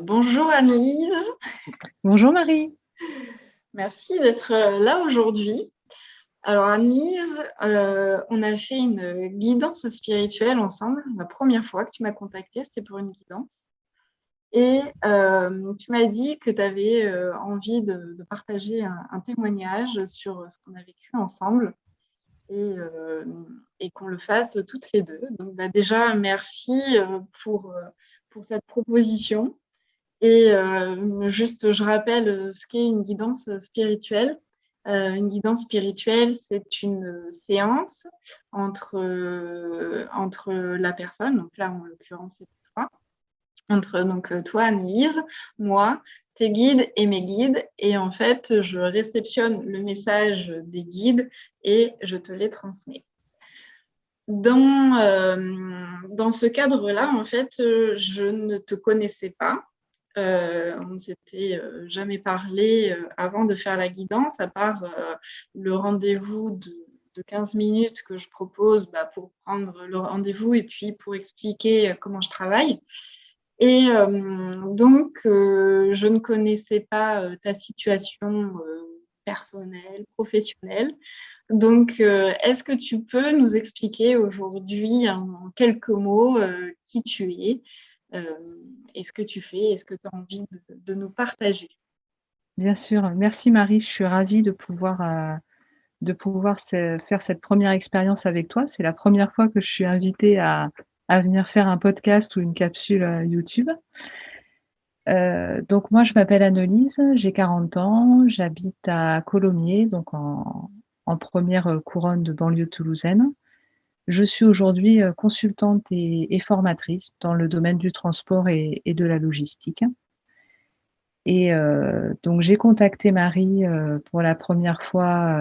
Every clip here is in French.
Bonjour Annelise, Bonjour Marie. merci d'être là aujourd'hui. Alors Annelise, on a fait une guidance spirituelle ensemble. La première fois que tu m'as contactée, c'était pour une guidance. Et tu m'as dit que tu avais envie de partager un témoignage sur ce qu'on a vécu ensemble et, euh, et qu'on le fasse toutes les deux. Donc déjà, merci pour cette proposition. Et juste, je rappelle ce qu'est une guidance spirituelle. Une guidance spirituelle, c'est une séance entre la personne, donc là en l'occurrence c'est toi, entre toi, Annelise, moi, tes guides et mes guides. Et en fait, je réceptionne le message des guides et je te les transmets. Dans ce cadre-là, en fait, je ne te connaissais pas. On ne s'était jamais parlé avant de faire la guidance, à part le rendez-vous de 15 minutes que je propose pour prendre le rendez-vous et puis pour expliquer comment je travaille. Et je ne connaissais pas ta situation personnelle, professionnelle. Donc, est-ce que tu peux nous expliquer aujourd'hui en quelques mots qui tu es euh, et ce que tu fais et ce que tu as envie de nous partager? Bien sûr, merci Marie, je suis ravie de pouvoir faire cette première expérience avec toi. C'est la première fois que je suis invitée à venir faire un podcast ou une capsule YouTube. Donc moi, je m'appelle Annelise, j'ai 40 ans, j'habite à Colomiers, donc en première couronne de banlieue toulousaine. Je suis aujourd'hui consultante et formatrice dans le domaine du transport et de la logistique. Et donc j'ai contacté Marie, pour la première fois,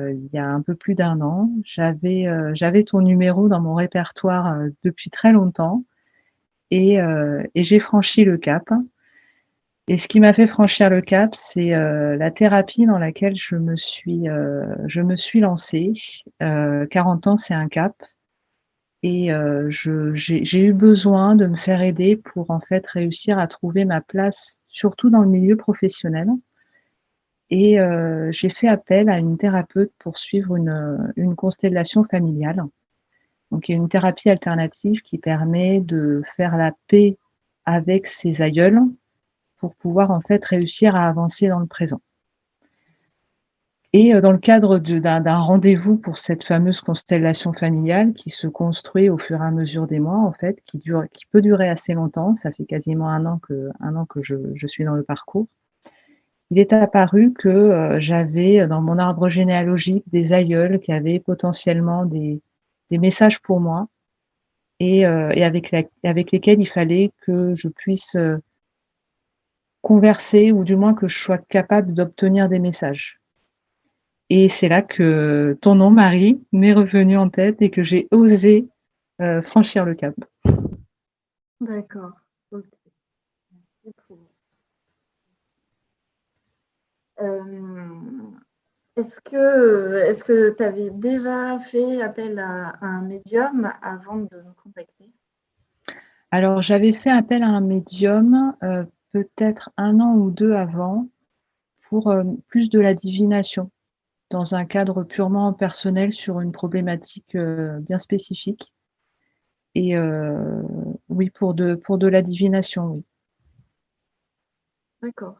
il y a un peu plus d'1 an. J'avais ton numéro dans mon répertoire, depuis très longtemps et j'ai franchi le cap. Et ce qui m'a fait franchir le cap, c'est, la thérapie dans laquelle je me suis lancée. 40 ans, c'est un cap et j'ai eu besoin de me faire aider pour, en fait, réussir à trouver ma place, surtout dans le milieu professionnel. Et j'ai fait appel à une thérapeute pour suivre une constellation familiale. Donc, il y a une thérapie alternative qui permet de faire la paix avec ses aïeuls pour pouvoir en fait réussir à avancer dans le présent. Et dans le cadre d'un rendez-vous pour cette fameuse constellation familiale qui se construit au fur et à mesure des mois, en fait, qui peut durer assez longtemps, ça fait quasiment un an que je suis dans le parcours. Il est apparu que j'avais dans mon arbre généalogique des aïeuls qui avaient potentiellement des messages pour moi et avec lesquels il fallait que je puisse converser ou du moins que je sois capable d'obtenir des messages. Et c'est là que ton nom, Marie, m'est revenu en tête et que j'ai osé franchir le cap. D'accord. Ok. Euh, est-ce que tu avais déjà fait appel à un médium avant de me contacter? Alors j'avais fait appel à un médium, peut-être 1 an ou 2 avant pour, plus de la divination, dans un cadre purement personnel sur une problématique, bien spécifique et oui, pour de la divination, oui. D'accord.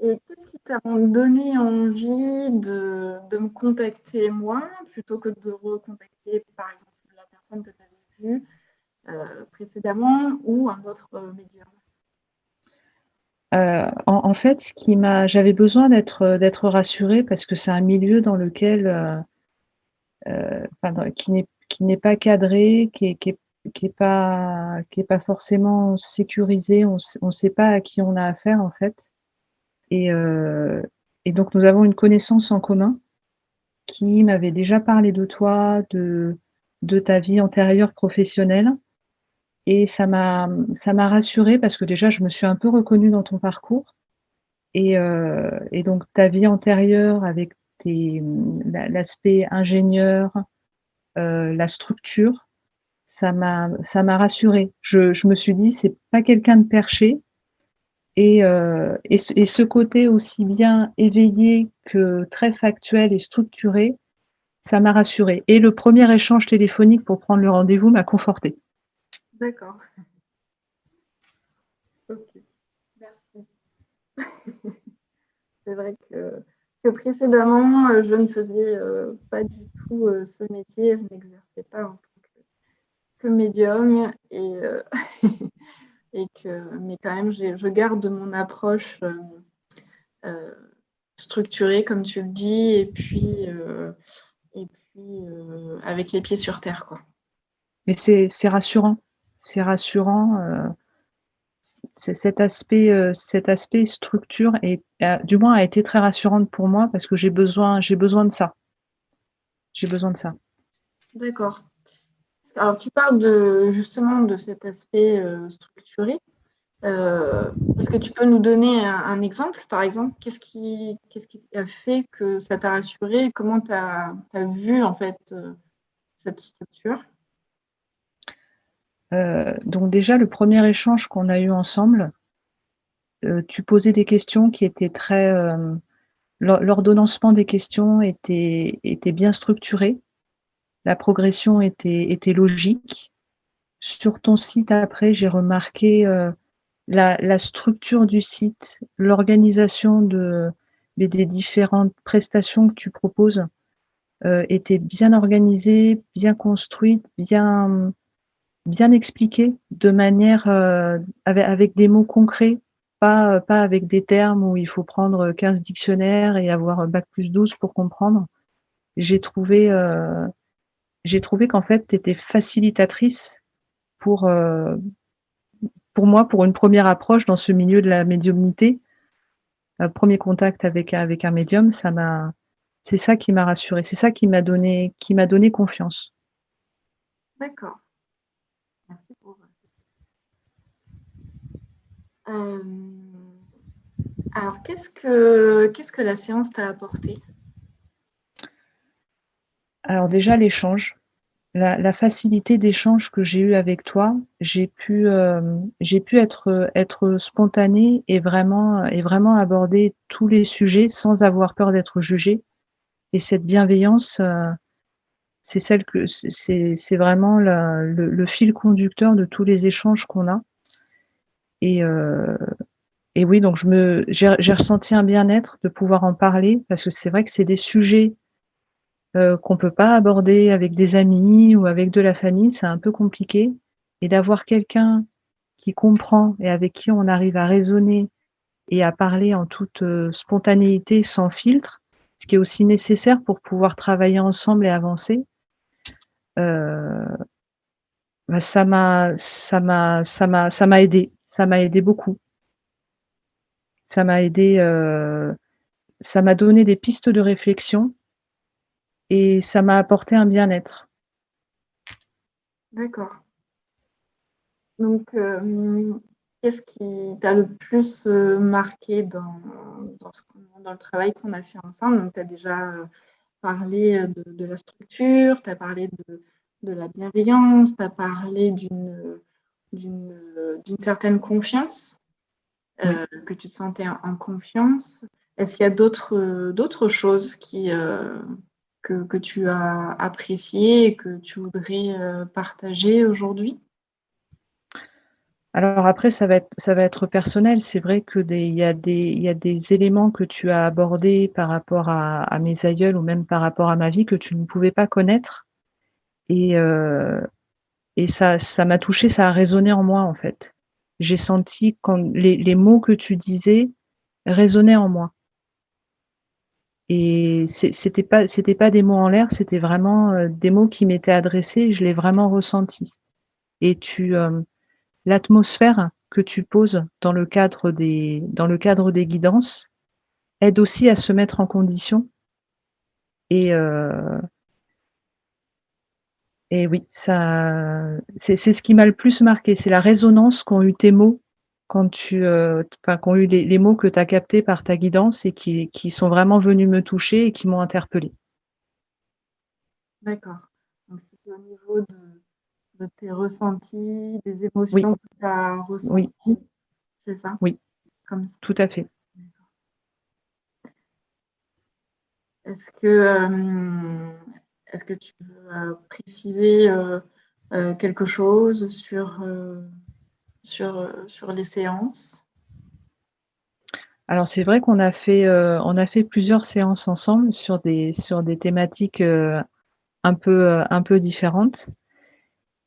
Et qu'est-ce qui t'a donné envie de me contacter moi plutôt que de recontacter, par exemple, la personne que tu avais vue précédemment ou un autre médium? En fait, j'avais besoin d'être rassurée parce que c'est un milieu dans lequel, enfin dans qui n'est pas cadré, qui est pas forcément sécurisé. On sait pas à qui on a affaire, en fait et heu et donc nous avons une connaissance en commun qui m'avait déjà parlé de toi, de ta vie antérieure professionnelle et ça m'a rassurée parce que déjà je me suis un peu reconnue dans ton parcours et donc ta vie antérieure avec l'aspect ingénieur, la structure, ça m'a rassurée. Je me suis dit: «C'est pas quelqu'un de perché, Et ce côté aussi bien éveillé que très factuel et structuré, ça m'a rassurée et le premier échange téléphonique pour prendre le rendez-vous m'a confortée. D'accord. Ok, merci. C'est vrai que précédemment, je ne faisais pas du tout ce métier, je n'exerçais pas en tant que médium mais quand même, je garde mon approche euh, structurée, comme tu le dis, et puis avec les pieds sur terre, quoi. Mais c'est rassurant. C'est rassurant, c'est cet aspect structure et du moins a été très rassurante pour moi parce que j'ai besoin de ça. J'ai besoin de ça. D'accord. Alors, tu parles justement de cet aspect structuré. Est-ce que tu peux nous donner un exemple, par exemple? Qu'est-ce qui a fait que ça t'a rassuré? Comment tu as vu, en fait, cette structure? Donc déjà le premier échange qu'on a eu ensemble, tu posais des questions qui étaient très, l'ordonnancement des questions était bien structuré. La progression était logique. Sur ton site après, j'ai remarqué, la structure du site, l'organisation des différentes prestations que tu proposes, était bien organisée, bien construite, bien expliquée de manière, avec des mots concrets, pas avec des termes où il faut prendre 15 dictionnaires et avoir bac+12 pour comprendre. J'ai trouvé, heu, j'ai trouvé qu'en fait, tu étais facilitatrice pour, pour moi, pour une première approche dans ce milieu de la médiumnité. 1er contact avec un médium, c'est ça qui m'a rassurée, c'est ça qui m'a donné confiance. D'accord. Merci pour. Alors, qu'est-ce que la séance t'a apporté? Alors déjà l'échange, la facilité d'échange que j'ai eue avec toi, j'ai pu être spontanée et vraiment aborder tous les sujets sans avoir peur d'être jugée et cette bienveillance, c'est celle que c'est vraiment le fil conducteur de tous les échanges qu'on a et heu et oui, donc j'ai ressenti un bien-être de pouvoir en parler parce que c'est vrai que c'est des sujets, qu'on peut pas aborder avec des amis ou avec de la famille, c'est un peu compliqué et d'avoir quelqu'un qui comprend et avec qui on arrive à raisonner et à parler en toute, spontanéité, sans filtre, ce qui est aussi nécessaire pour pouvoir travailler ensemble et avancer, heu, bah, ça m'a aidé beaucoup. Ça m'a aidé, ça m'a donné des pistes de réflexion et ça m'a apporté un bien-être. D'accord. Donc, qu'est-ce qui t'a le plus marqué dans le travail qu'on a fait ensemble? Donc, tu as déjà parlé de la structure, tu as parlé de la bienveillance, tu as parlé d'une certaine confiance, Oui. que tu te sentais en confiance. Est-ce qu'il y a d'autres choses que tu as appréciées et que tu voudrais partager aujourd'hui? Alors après ça va être personnel. C'est vrai que il y a des éléments que tu as abordés par rapport à mes aïeuls ou même par rapport à ma vie que tu ne pouvais pas connaître et heu et ça m'a touchée, ça a résonné en moi, en fait. J'ai senti quand les mots que tu disais résonnaient en moi et c'était pas des mots en l'air, c'était vraiment, des mots qui m'étaient adressés, je l'ai vraiment ressenti et l'atmosphère que tu poses dans le cadre des guidances aide aussi à se mettre en condition et heu et oui, ça c'est ce qui m'a le plus marqué, c'est la résonance qu'ont eu tes mots quand enfin qu'ont eu les mots que tu as captés par ta guidance et qui sont vraiment venus me toucher et qui m'ont interpellée. D'accord. Donc c'était au niveau de tes ressentis, des Oui, émotions que tu as oui, ressenties, c'est ça? oui. comme ça. Tout à fait. Est-ce que, est-ce que tu veux préciser quelque chose sur les séances? Alors c'est vrai on a fait plusieurs séances ensemble sur des thématiques, un peu différentes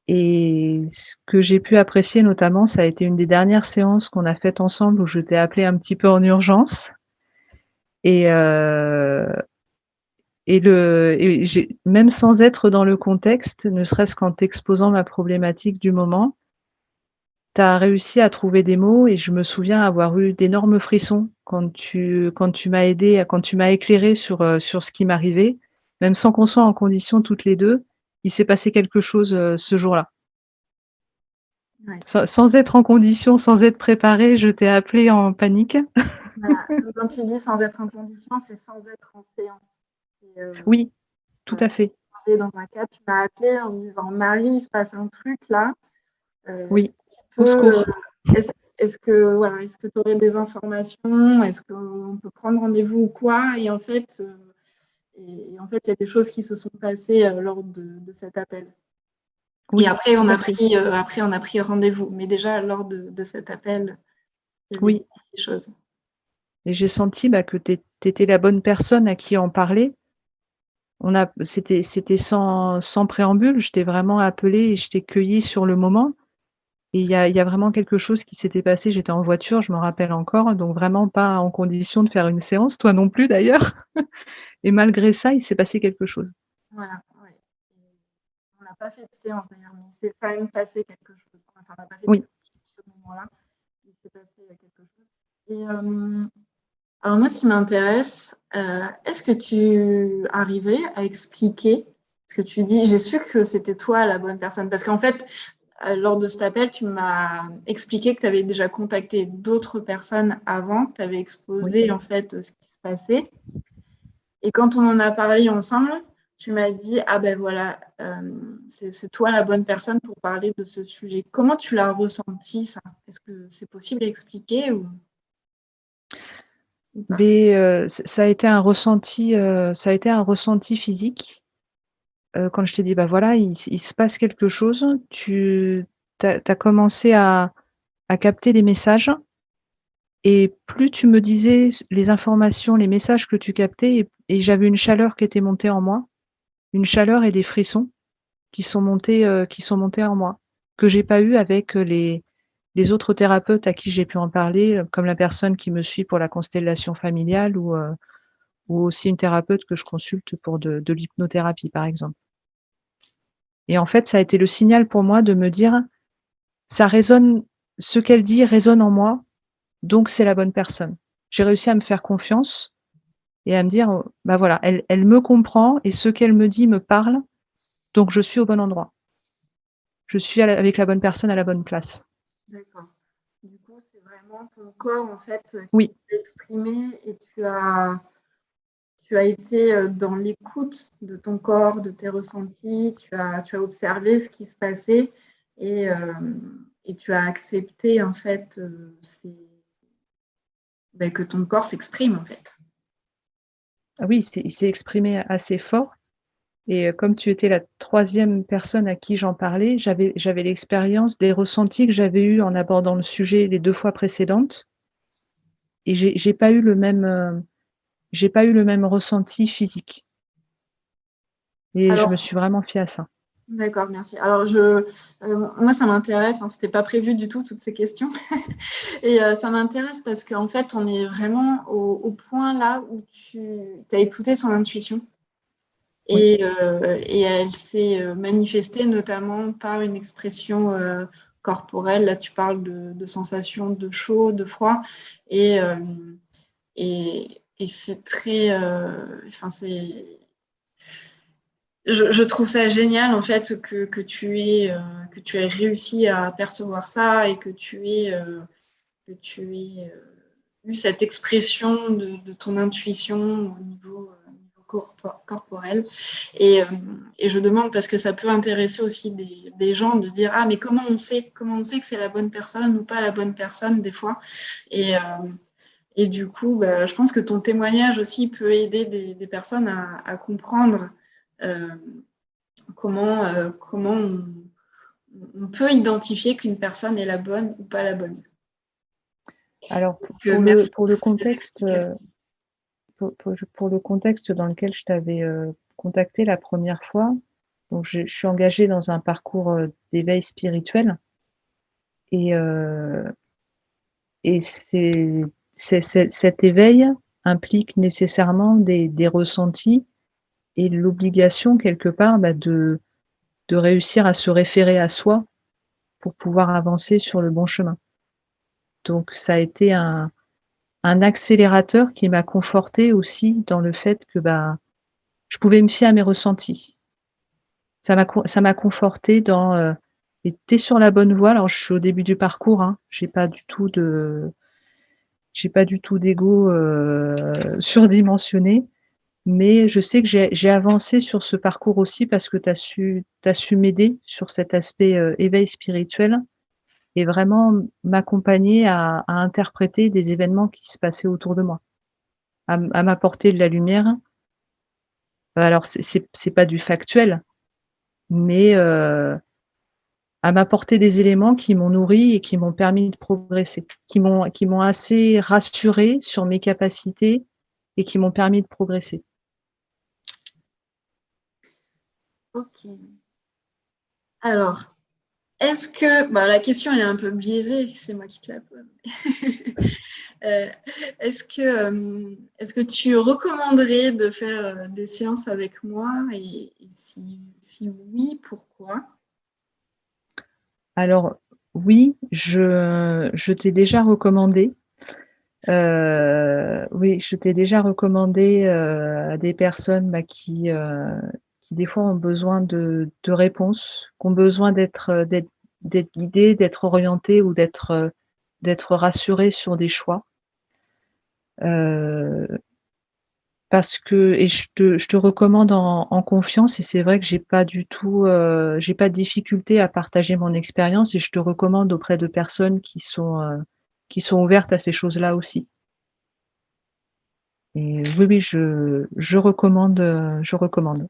et ce que j'ai pu apprécier notamment, ça a été une des dernières séances qu'on a faites ensemble où je t'ai appelée un petit peu en urgence et j'ai même sans être dans le contexte, ne serait-ce qu'en t'exposant ma problématique du moment, tu as réussi à trouver des mots et je me souviens avoir eu d'énormes frissons quand tu m'as aidée, quand tu m'as éclairée sur ce qui m'arrivait. Même sans qu'on soit en condition toutes les 2, il s'est passé quelque chose, ce jour-là. Ouais. Sans être en condition, sans être préparée, je t'ai appelée en panique. Voilà. Quand tu dis sans être en condition, c'est sans être en séance. Et, Oui, tout voilà. à fait. Dans un cas, tu m'as appelé en me disant Marie, il se passe un truc là. Est-ce Oui, que tu au peux, secours. est-ce que voilà, est-ce que tu aurais des informations? Est-ce qu'on peut prendre rendez-vous ou quoi? Et en fait, il y a des choses qui se sont passées lors de cet appel. Et Oui, après, tout à fait. on a pris rendez-vous. Mais déjà, lors de cet appel, il y avait Oui des choses. et j'ai senti, bah, que tu étais la bonne personne à qui en parler. C'était sans préambule, je t'ai vraiment appelée et je t'ai cueillie sur le moment et il y a vraiment quelque chose qui s'était passé. J'étais en voiture, je m'en rappelle encore, donc vraiment pas en condition de faire une séance, toi non plus d'ailleurs et malgré ça, il s'est passé quelque chose. Voilà. Ouais. On n'a pas fait de séance d'ailleurs, mais il s'est quand même passé quelque chose. Enfin, on n'a pas fait de Oui, séance à ce moment-là. Il s'est passé quelque chose. Et alors moi, ce qui m'intéresse, est-ce que tu arrivais à expliquer ce que tu dis? J'ai su que c'était toi la bonne personne, parce qu'en fait, lors de cet appel, tu m'as expliqué que tu avais déjà contacté d'autres personnes avant, tu avais oui. exposé en fait ce qui se passait. Et quand on en a parlé ensemble, tu m'as dit, ah ben voilà, c'est toi la bonne personne pour parler de ce sujet. Comment tu l'as ressenti, ça? Est-ce que c'est possible d'expliquer ou pas? Mais, ça a été un ressenti, ça a été un ressenti physique, quand je t'ai dit: «Bah, voilà, il se passe quelque chose», tu as commencé à capter des messages et plus tu me disais les informations, les messages que tu captais et j'avais une chaleur qui était montée en moi, une chaleur et des frissons qui sont montés en moi, que j'ai pas eu avec, les autres thérapeutes à qui j'ai pu en parler, comme la personne qui me suit pour la constellation familiale ou aussi une thérapeute que je consulte pour de l'hypnothérapie, par exemple. Et en fait, ça a été le signal pour moi de me dire: «Ça résonne ce qu'elle dit résonne en moi, donc c'est la bonne personne». J'ai réussi à me faire confiance et à me dire, «Bah, voilà, elle me comprend et ce qu'elle me dit me parle, donc je suis au bon endroit. Je suis avec la bonne personne à la bonne place». D'accord. Du coup, c'est vraiment ton corps en fait qui Oui, s'est exprimé et tu as été dans l'écoute de ton corps, de tes ressentis, tu as observé ce qui se passait et, euh, et tu as accepté en fait ben, que ton corps s'exprime en fait. ah oui, il s'est exprimé assez fort et comme tu étais la troisième personne à qui j'en parlais, j'avais l'expérience des ressentis que j'avais eus en abordant le sujet les 2 fois précédentes et j'ai pas eu le même, j'ai pas eu le même ressenti physique et je me Alors, suis vraiment fiée à ça. d'accord, merci. Alors, moi, ça m'intéresse, hein, c'était pas prévu du tout, toutes ces questions. Et ça m'intéresse parce qu'en fait, on est vraiment au point là où tu as écouté ton intuition. Oui, Et elle s'est manifestée notamment par une expression corporelle. Là, tu parles de sensations de chaud, de froid. Et, euh, et c'est très. Enfin, je trouve ça génial en fait que tu aies réussi à percevoir ça et que tu aies eu cette expression de ton intuition au niveau corporelle. Et, je demande parce que ça peut intéresser aussi des gens de dire ah mais comment on sait que c'est la bonne personne ou pas la bonne personne des fois. Et du coup, bah, je pense que ton témoignage aussi peut aider des personnes à comprendre comment on peut identifier qu'une personne est la bonne ou pas la bonne. Alors Merci pour le pour ces contexte, explications. pour le contexte dans lequel je t'avais, contactée la première fois, donc je suis engagée dans un parcours, d'éveil spirituel et heu et cet éveil implique nécessairement des ressentis et l'obligation quelque part, bah, de réussir à se référer à soi pour pouvoir avancer sur le bon chemin. Donc ça a été un accélérateur qui m'a confortée aussi dans le fait que, bah, je pouvais me fier à mes ressentis. Ça m'a confortée dans, et tu es sur la bonne voie. Alors je suis au début du parcours, hein, j'ai pas du tout d'ego, surdimensionné, mais je sais que j'ai avancé sur ce parcours aussi parce que tu as su m'aider sur cet aspect, éveil spirituel et vraiment m'accompagner à interpréter des événements qui se passaient autour de moi, à m'apporter de la lumière. Alors c'est pas du factuel, mais à m'apporter des éléments qui m'ont nourrie et qui m'ont permis de progresser, qui m'ont assez rassurée sur mes capacités et qui m'ont permis de progresser. Ok. Alors, est-ce que, bah, la question elle est un peu biaisée, c'est moi qui te la pose. Euh, est-ce que tu recommanderais de faire des séances avec moi et si oui, pourquoi? Alors oui, je t'ai déjà recommandé, oui, je t'ai déjà recommandé, à des personnes, bah, qui des fois ont besoin de réponses, qui ont besoin d'être guidées, d'être orientées ou d'être rassurées sur des choix. Heu, Parce que et je te recommande en confiance et c'est vrai que j'ai pas de difficulté à partager mon expérience et je te recommande auprès de personnes qui sont ouvertes à ces choses-là aussi. Et oui, oui, je recommande, je recommande.